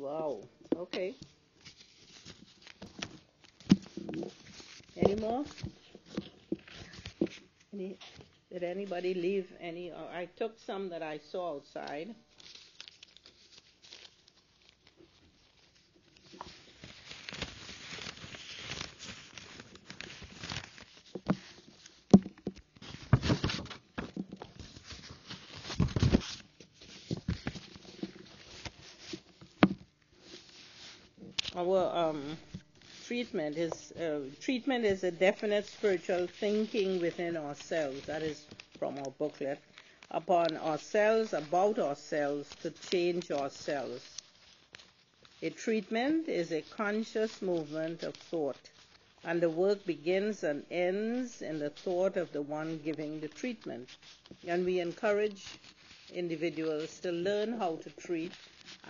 Wow. Okay. Any more? Did anybody leave any? I took some that I saw outside. Our treatment is a definite spiritual thinking within ourselves. That is from our booklet. Upon ourselves, about ourselves, to change ourselves. A treatment is a conscious movement of thought, and the work begins and ends in the thought of the one giving the treatment. And we encourage individuals to learn how to treat,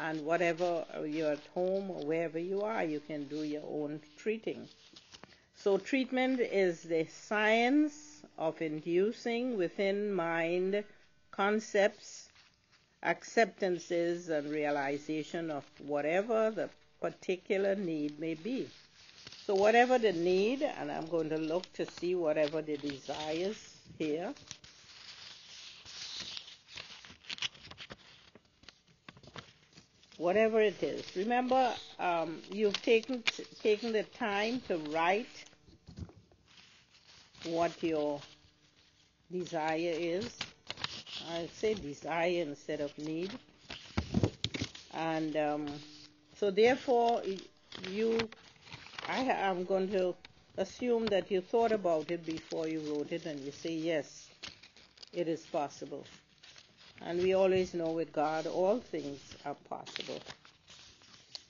and whatever you're at home or wherever you are, you can do your own treating. So treatment is the science of inducing within mind concepts, acceptances, and realization of whatever the particular need may be. So whatever the need, and I'm going to look to see whatever the desires here. Whatever it is. Remember, you've taken the time to write what your desire is. I say desire instead of need. And so therefore, I'm going to assume that you thought about it before you wrote it, and you say, yes, it is possible. And we always know with God, all things are possible.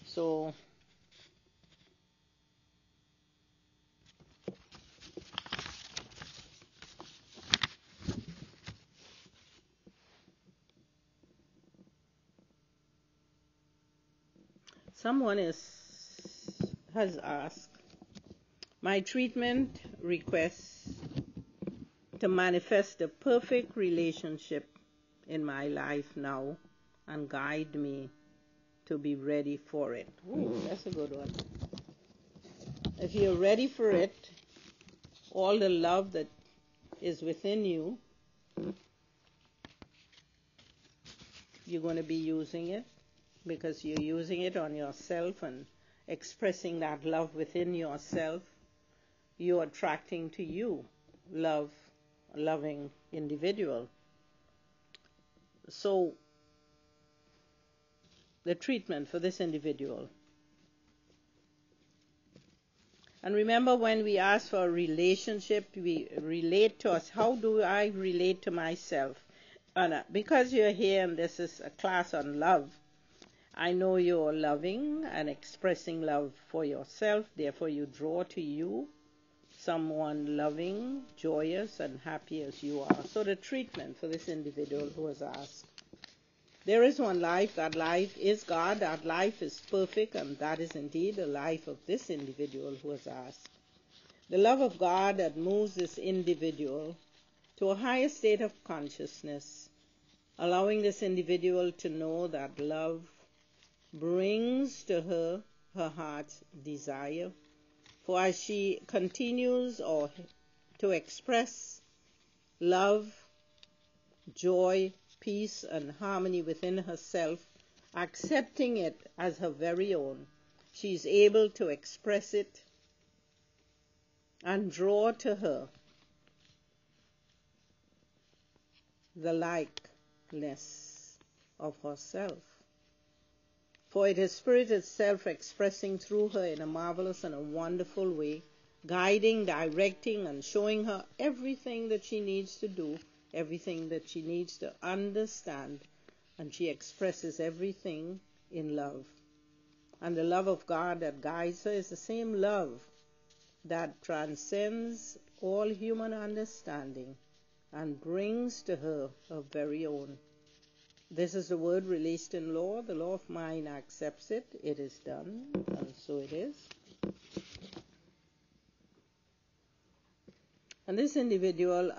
So, someone has asked, my treatment requests to manifest a perfect relationship in my life now and guide me to be ready for it. Ooh, that's a good one. If you're ready for it, all the love that is within you, you're going to be using it, because you're using it on yourself and expressing that love within yourself. You're attracting to you loving individual. So the treatment for this individual. And remember, when we ask for a relationship, we relate to us. How do I relate to myself? And because you're here and this is a class on love, I know you're loving and expressing love for yourself. Therefore, you draw to you someone loving, joyous, and happy as you are. So the treatment for this individual who has asked. There is one life. That life is God. That life is perfect, and that is indeed the life of this individual who has asked. The love of God that moves this individual to a higher state of consciousness, allowing this individual to know that love brings to her heart's desire. For as she continues to express love, joy, peace, and harmony within herself, accepting it as her very own, she is able to express it and draw to her the likeness of herself. For it is Spirit itself expressing through her in a marvelous and a wonderful way, guiding, directing, and showing her everything that she needs to do, everything that she needs to understand, and she expresses everything in love. And the love of God that guides her is the same love that transcends all human understanding and brings to her her very own. This is the word released in law. The law of mind accepts it. It is done, and so it is. And this individual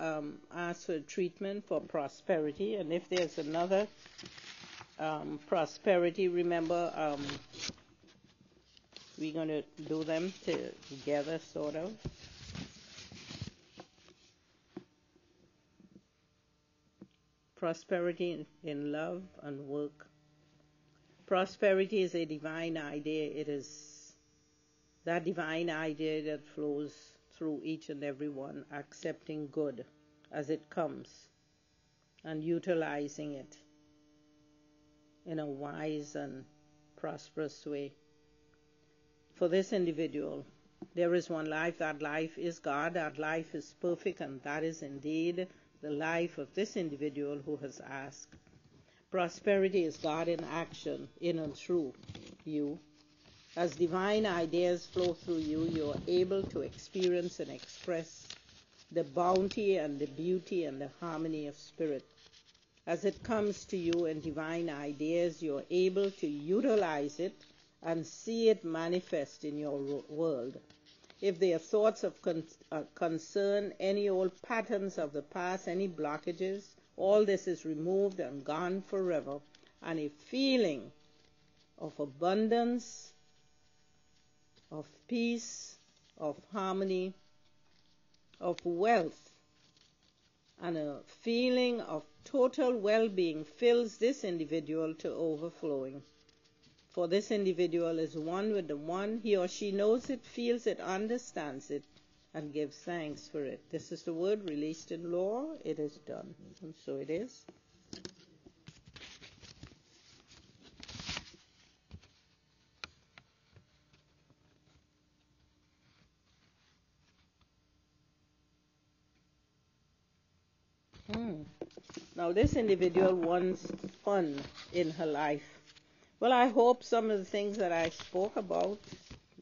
asked for treatment for prosperity, and if there's another Prosperity. Remember, we're going to do them together, sort of. Prosperity in love and work. Prosperity is a divine idea. It is that divine idea that flows through each and every one, accepting good as it comes and utilizing it in a wise and prosperous way. For this individual, there is one life. That life is God. That life is perfect, and that is indeed the life of this individual who has asked. Prosperity is God in action, in and through you. As divine ideas flow through you, you are able to experience and express the bounty and the beauty and the harmony of spirit. As it comes to you in divine ideas, you are able to utilize it and see it manifest in your world. If there are thoughts of concern, any old patterns of the past, any blockages, all this is removed and gone forever. And a feeling of abundance, of peace, of harmony, of wealth, and a feeling of total well-being fills this individual to overflowing. For this individual is one with the one. He or she knows it, feels it, understands it, and gives thanks for it. This is the word released in law. It is done. And so it is. Now this individual wants fun in her life. Well, I hope some of the things that I spoke about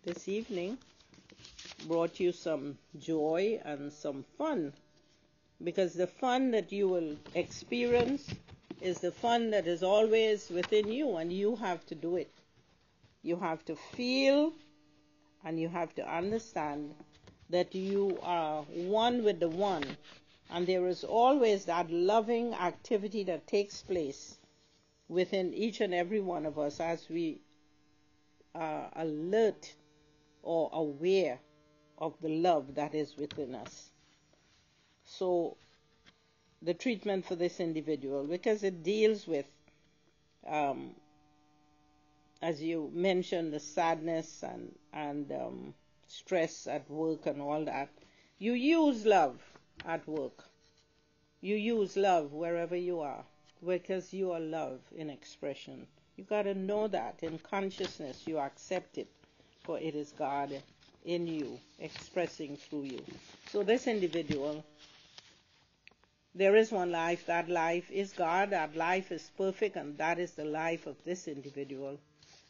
this evening brought you some joy and some fun, because the fun that you will experience is the fun that is always within you, and you have to do it. You have to feel and you have to understand that you are one with the one, and there is always that loving activity that takes place within each and every one of us as we are alert or aware of the love that is within us. So the treatment for this individual, because it deals with, as you mentioned, the sadness and stress at work and all that, you use love at work. You use love wherever you are, because you are love in expression. You got to know that in consciousness you accept it, for it is God in you, expressing through you. So this individual, there is one life. That life is God. That life is perfect, and that is the life of this individual.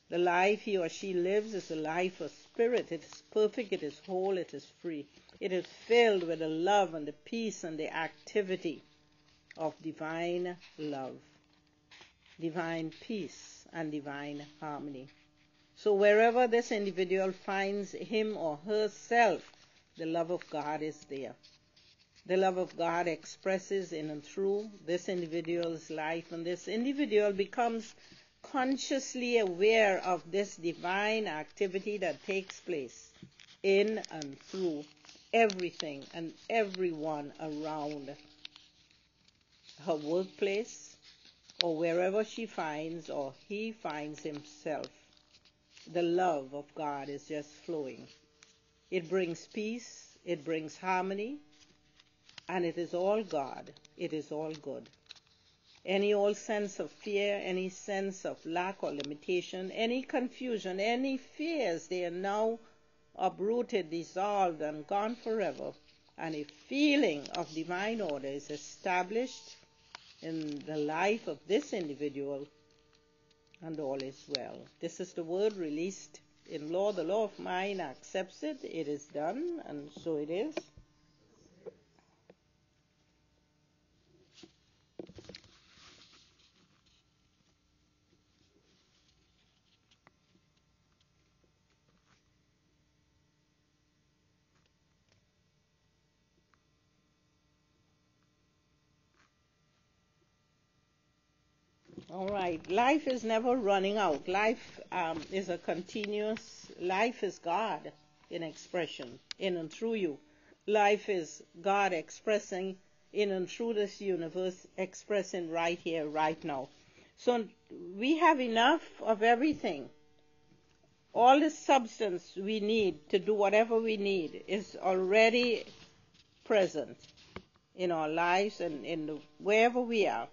The life he or she lives is a life of spirit. It is perfect, it is whole, it is free. It is filled with the love and the peace and the activity of divine love, divine peace, and divine harmony. So wherever this individual finds him or herself, the love of God is there. The love of God expresses in and through this individual's life, and this individual becomes consciously aware of this divine activity that takes place in and through everything and everyone around her workplace, or wherever she finds or he finds himself. The love of God is just flowing. It brings peace, it brings harmony, and it is all God. It is all good. Any old sense of fear, any sense of lack or limitation, any confusion, any fears, they are now uprooted, dissolved, and gone forever. And a feeling of divine order is established in the life of this individual, and all is well. This is the word released in law. The law of mind accepts it. It is done, and so it is. All right. Life is never running out. Life is a continuous. Life is God in expression, in and through you. Life is God expressing in and through this universe, expressing right here, right now. So we have enough of everything. All the substance we need to do whatever we need is already present in our lives and wherever we are.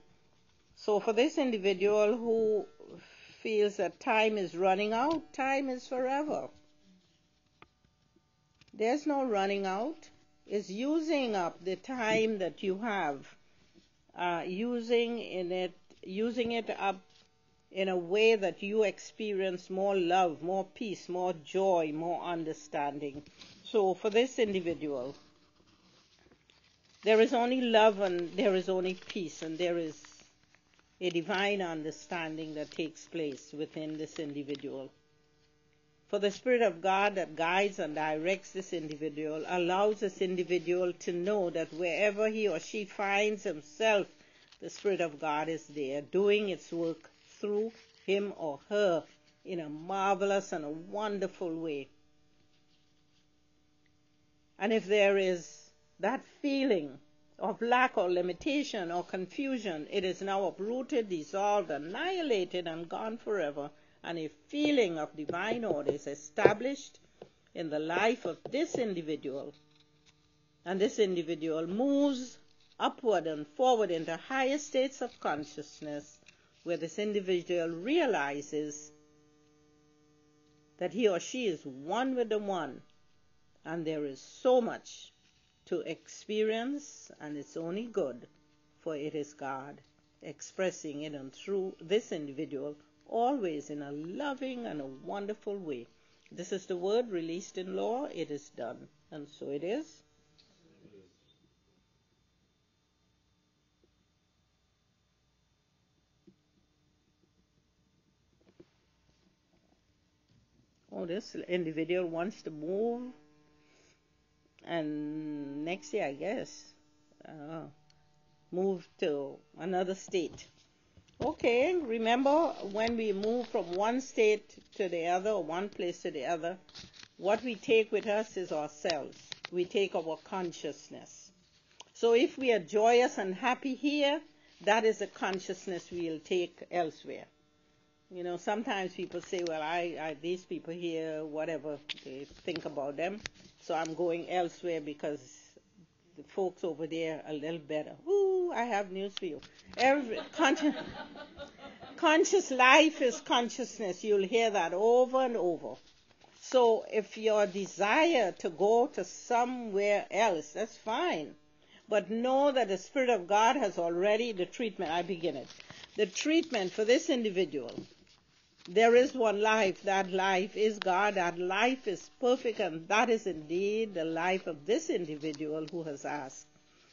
So for this individual who feels that time is running out, time is forever. There's no running out. It's using up the time that you have, using it up in a way that you experience more love, more peace, more joy, more understanding. So for this individual, there is only love and there is only peace, and there is a divine understanding that takes place within this individual. For the Spirit of God that guides and directs this individual allows this individual to know that wherever he or she finds himself, the Spirit of God is there, doing its work through him or her in a marvelous and a wonderful way. And if there is that feeling of lack or limitation or confusion, it is now uprooted, dissolved, annihilated, and gone forever. And a feeling of divine order is established in the life of this individual. And this individual moves upward and forward into higher states of consciousness, where this individual realizes that he or she is one with the one, and there is so much to experience, and it's only good, for it is God expressing in and through this individual, always in a loving and a wonderful way. This is the word released in law. It is done, and so it is. Oh, this individual wants to move, and next year, I guess, move to another state. Okay, remember when we move from one state to the other, or one place to the other, what we take with us is ourselves. We take our consciousness. So if we are joyous and happy here, that is the consciousness we'll take elsewhere. You know, sometimes people say, well, these people here, whatever they think about them, so I'm going elsewhere because the folks over there are a little better. Ooh, I have news for you. Conscious life is consciousness. You'll hear that over and over. So if your desire to go to somewhere else, that's fine. But know that the Spirit of God has already, the treatment, I begin it. The treatment for this individual, there is one life. That life is God. That life is perfect, and that is indeed the life of this individual who has asked.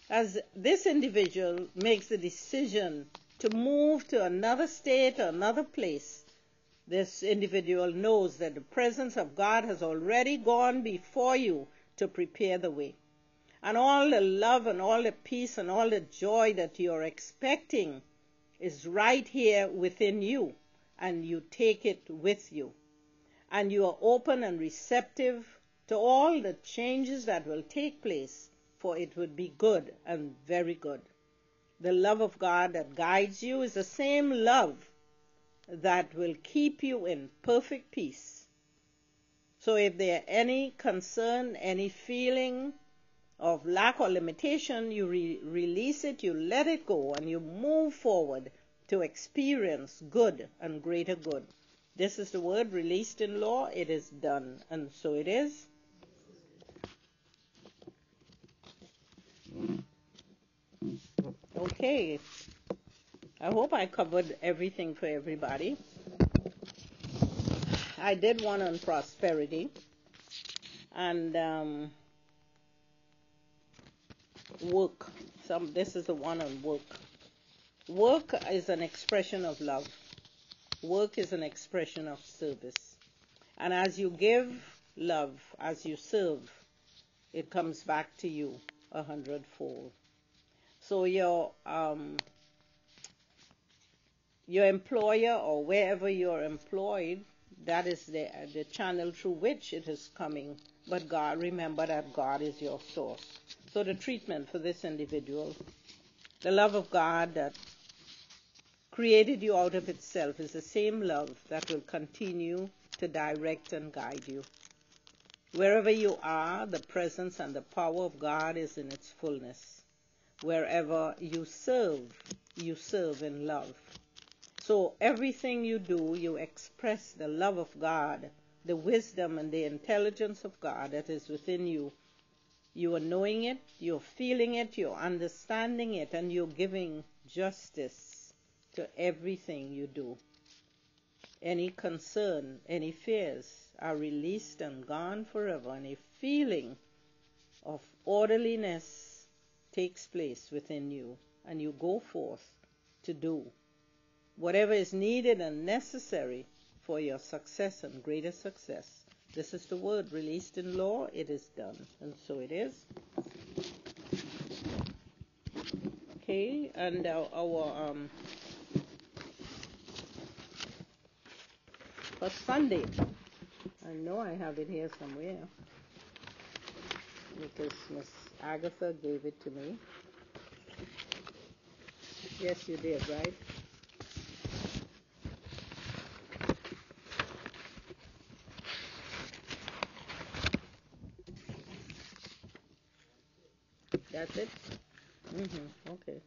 As this individual makes the decision to move to another state or another place, this individual knows that the presence of God has already gone before you to prepare the way. And all the love and all the peace and all the joy that you're expecting is right here within you, and you take it with you. And you are open and receptive to all the changes that will take place, for it would be good and very good. The love of God that guides you is the same love that will keep you in perfect peace. So if there are any concern, any feeling of lack or limitation, you release it, you let it go, and you move forward to experience good and greater good. This is the word released in law. It is done, and so it is. Okay. I hope I covered everything for everybody. I did one on prosperity, and work. This is the one on work. Work is an expression of love. Work is an expression of service. And as you give love, as you serve, it comes back to you 100-fold. So your your employer or wherever you're employed, that is the channel through which it is coming. But God, remember that God is your source. So the treatment for this individual, the love of God that created you out of itself is the same love that will continue to direct and guide you. Wherever you are, the presence and the power of God is in its fullness. Wherever you serve in love. So everything you do, you express the love of God, the wisdom and the intelligence of God that is within you. You are knowing it, you're feeling it, you're understanding it, and you're giving justice to everything you do. Any concern, any fears are released and gone forever, and a feeling of orderliness takes place within you, and you go forth to do whatever is needed and necessary for your success and greater success. This is the word released in law. It is done, and so it is. Okay, and our for Sunday, I know I have it here somewhere because Miss Agatha gave it to me. Yes, you did, right? That's it? Okay.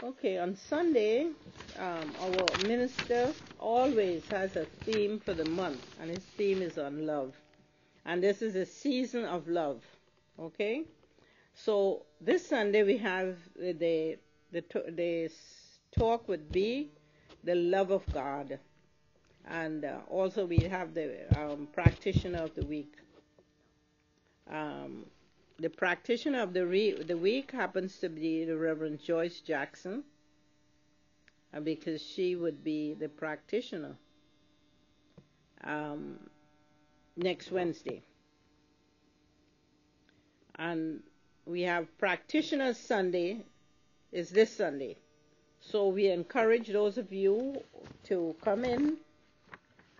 Okay, on Sunday, our minister always has a theme for the month, and his theme is on love. And this is a season of love. Okay? So this Sunday we have the talk with B, the love of God. And also we have the practitioner of the week. The practitioner of the week happens to be the Reverend Joyce Jackson, because she would be the practitioner next Wednesday. And we have Practitioners Sunday is this Sunday. So we encourage those of you to come in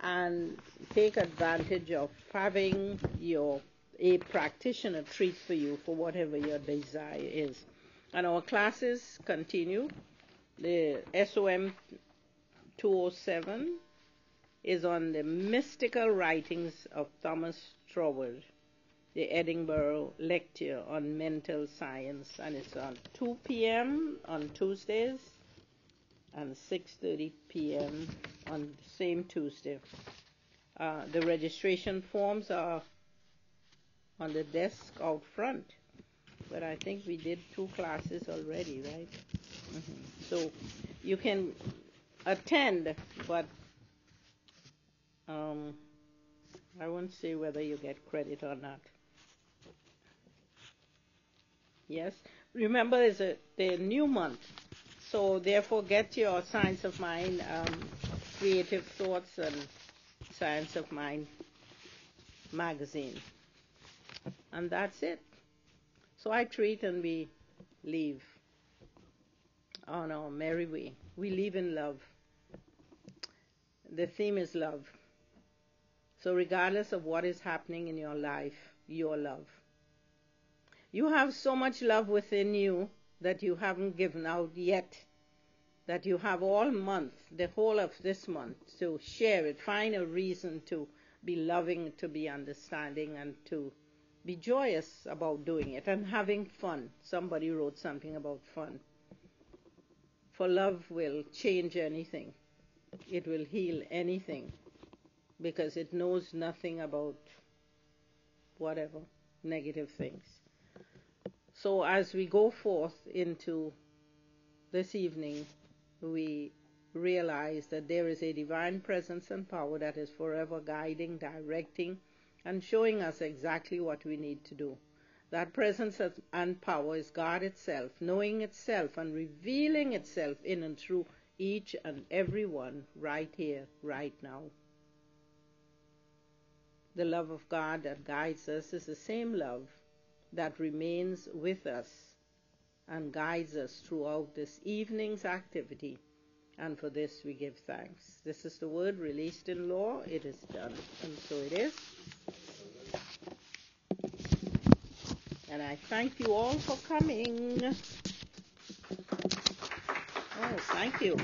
and take advantage of having a practitioner treat for you for whatever your desire is. And our classes continue. The SOM 207 is on the mystical writings of Thomas Troward, the Edinburgh lecture on mental science, and it's on 2 p.m. on Tuesdays and 6:30 p.m. on the same Tuesday. The registration forms are on the desk out front, but I think we did 2 classes already, right? So you can attend, but I won't say whether you get credit or not. Yes, remember it's the new month, so therefore get your Science of Mind, Creative Thoughts and Science of Mind magazine. And that's it. So I treat and we leave on our merry way. We live in love. The theme is love. So regardless of what is happening in your life, your love. You have so much love within you that you haven't given out yet, that you have all month, the whole of this month, to share it. Find a reason to be loving, to be understanding, and to be joyous about doing it and having fun. Somebody wrote something about fun. For love will change anything. It will heal anything because it knows nothing about whatever negative things. So as we go forth into this evening, we realize that there is a divine presence and power that is forever guiding, directing, and showing us exactly what we need to do. That presence and power is God itself, knowing itself and revealing itself in and through each and every one right here, right now. The love of God that guides us is the same love that remains with us and guides us throughout this evening's activity. And for this we give thanks. This is the word released in law. It is done. And so it is. And I thank you all for coming. Oh, thank you.